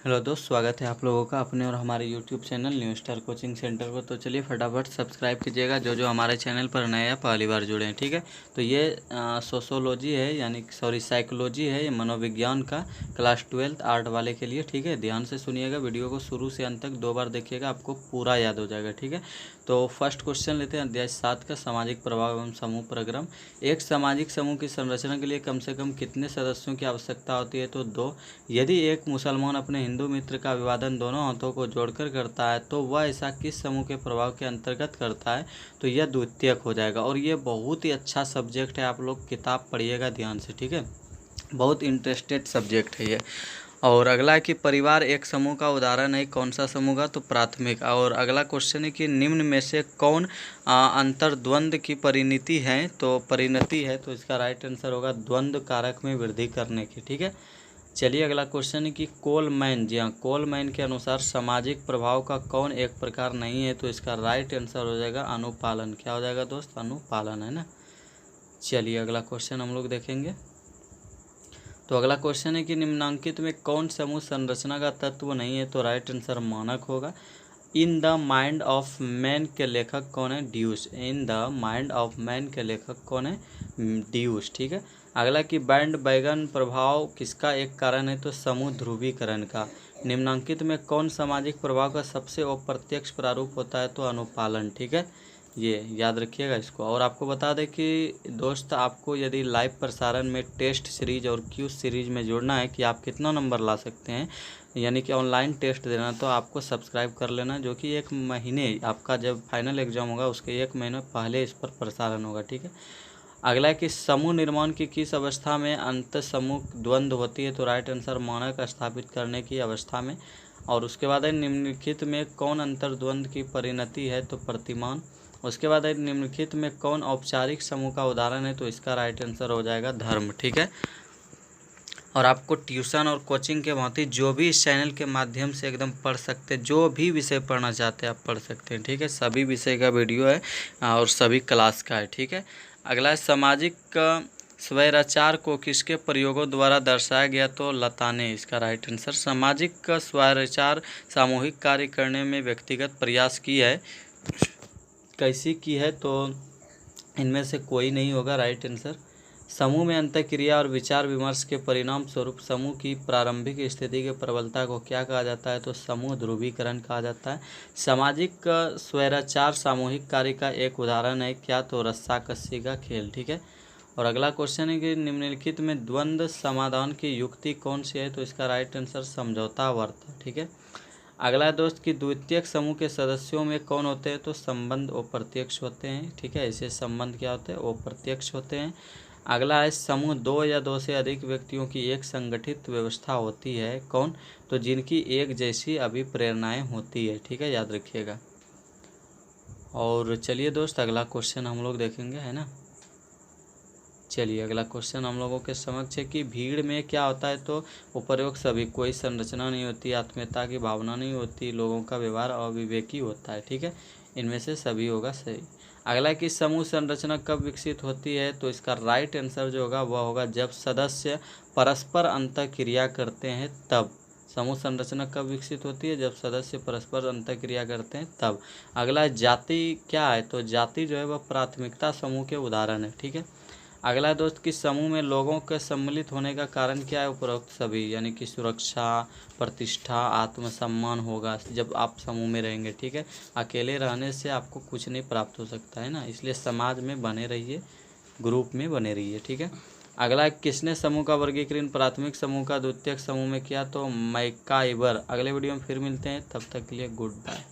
Hello दोस्त, स्वागत है आप लोगों का अपने और हमारे YouTube channel new star coaching centre को। तो चलिए फटाफट सब्सक्राइब कीजिएगा जो जो हमारे चैनल पर नए या पहली बार जुड़े हैं। ठीक है, तो ये सोशोलॉजी है, यानी साइकोलॉजी है, ये मनोविज्ञान का क्लास 12 आर्ट वाले के लिए। ठीक है, ध्यान से सुनिएगा, वीडियो को शुरू से अंत तक 2 बार देखिएगा, आपको पूरा याद हो जाएगा। ठीक है, तो फर्स्ट क्वेश्चन लेते हैं अध्याय 7 का, सामाजिक प्रभाव एवं समूह प्रक्रम। एक सामाजिक समूह की संरचना के लिए कम से कम कितने सदस्यों की आवश्यकता होती है? तो 2। यदि एक मुसलमान अपने हिंदू मित्र का अभिवादन दोनों हाथों को जोड़कर करता है तो वह ऐसा किस समूह के प्रभाव के अंतर्गत करता है? तो यह द्वितीयक हो जाएगा। और ये बहुत ही अच्छा सब्जेक्ट है, आप लोग किताब पढ़िएगा ध्यान से। ठीक है, बहुत इंटरेस्टेड सब्जेक्ट है ये। और अगला है कि परिवार एक समूह का उदाहरण है, कौन सा समूह का? तो प्राथमिक। और अगला क्वेश्चन है कि निम्न में से कौन अंतर्द्वंद की परिणति है? तो परिणति है, तो इसका राइट आंसर होगा द्वंद्व कारक में वृद्धि करने की। ठीक है, चलिए अगला क्वेश्चन है कि कोलमैन, जी हाँ, कोलमैन के अनुसार सामाजिक प्रभाव का कौन एक प्रकार नहीं है? तो इसका राइट आंसर हो जाएगा अनुपालन। क्या हो जाएगा दोस्त? अनुपालन, है ना। चलिए अगला क्वेश्चन हम लोग देखेंगे। तो अगला क्वेश्चन है कि निम्नांकित में कौन समूह संरचना का तत्व नहीं है? तो राइट आंसर मानक होगा। In the mind of man के लेखक कौन है? ड्यूस। In the mind of man के लेखक कौन है? ड्यूस। ठीक है, अगला कि बैंड बैगन प्रभाव किसका एक कारण है? तो समूह ध्रुवीकरण का। निम्नांकित में कौन सामाजिक प्रभाव का सबसे अप्रत्यक्ष प्रारूप होता है? तो अनुपालन। ठीक है, ये याद रखिएगा इसको। और आपको बता दें कि दोस्त, आपको यदि लाइव प्रसारण में टेस्ट सीरीज और क्यूज सीरीज में जोड़ना है कि आप कितना नंबर ला सकते हैं, यानी कि ऑनलाइन टेस्ट देना, तो आपको सब्सक्राइब कर लेना, जो कि 1 महीने आपका जब फाइनल एग्जाम होगा उसके 1 महीने पहले इस पर प्रसारण होगा। ठीक है, अगला है कि समूह निर्माण की किस अवस्था में अंत समूह द्वंद्व होती है? तो राइट आंसर मानक स्थापित करने की अवस्था में। और उसके बाद है निम्नलिखित में कौन अंतर्द्वंद की परिणति है? तो प्रतिमान। उसके बाद है निम्नलिखित में कौन औपचारिक समूह का उदाहरण है? तो इसका राइट आंसर हो जाएगा धर्म। ठीक है, और आपको ट्यूशन और कोचिंग के भांति जो भी इस चैनल के माध्यम से एकदम पढ़ सकते हैं, जो भी विषय पढ़ना चाहते हैं आप पढ़ सकते हैं। ठीक है, सभी विषय का वीडियो है और सभी क्लास का है। ठीक है, अगला है सामाजिक स्वैराचार को किसके प्रयोगों द्वारा दर्शाया गया? तो लता ने। इसका राइट आंसर सामाजिक स्वैराचार सामूहिक कार्य करने में व्यक्तिगत प्रयास की है। कैसी की है? तो इनमें से कोई नहीं होगा राइट आंसर। समूह में अंतःक्रिया और विचार विमर्श के परिणाम स्वरूप समूह की प्रारंभिक स्थिति के प्रबलता को क्या कहा जाता है? तो समूह ध्रुवीकरण कहा जाता है। सामाजिक स्वैराचार सामूहिक कार्य का एक उदाहरण है क्या? तो रस्साकसी का खेल। ठीक है, और अगला क्वेश्चन है कि निम्नलिखित में द्वंद्व समाधान की युक्ति कौन सी है? तो इसका राइट आंसर समझौता वर्त। ठीक है, अगला दोस्त कि द्वितीयक समूह के सदस्यों में कौन होते हैं? तो संबंध अप्रत्यक्ष होते हैं। ठीक है, ऐसे संबंध क्या होते हैं? अप्रत्यक्ष होते हैं। अगला है समूह 2 या 2 से अधिक व्यक्तियों की एक संगठित व्यवस्था होती है, कौन? तो जिनकी एक जैसी अभिप्रेरणाएं होती है। ठीक है, याद रखिएगा। और चलिए दोस्त अगला क्वेश्चन हम लोग देखेंगे, है ना। चलिए अगला क्वेश्चन हम लोगों के समक्ष है कि भीड़ में क्या होता है? तो उपरोक्त सभी, कोई संरचना नहीं होती, आत्मीयता की भावना नहीं होती, लोगों का व्यवहार अविवेकी होता है। ठीक है, इनमें से सभी होगा सही। अगला कि समूह संरचना कब विकसित होती है? तो इसका राइट आंसर जो होगा वह होगा जब सदस्य परस्पर अंतःक्रिया करते हैं तब। समूह संरचना कब विकसित होती है? जब सदस्य परस्पर अंतःक्रिया करते हैं तब। अगला जाति क्या है? तो जाति जो है वह प्राथमिकता समूह के उदाहरण है। ठीक है, अगला दोस्त कि समूह में लोगों के सम्मिलित होने का कारण क्या है? उपरोक्त सभी, यानी कि सुरक्षा, प्रतिष्ठा, आत्मसम्मान होगा जब आप समूह में रहेंगे। ठीक है, अकेले रहने से आपको कुछ नहीं प्राप्त हो सकता है ना, इसलिए समाज में बने रहिए, ग्रुप में बने रहिए। ठीक है, अगला किसने समूह का वर्गीकरण प्राथमिक समूह का द्वितीयक समूह में किया? तो मैकाइवर। अगले वीडियो में फिर मिलते हैं, तब तक के लिए गुड बाय।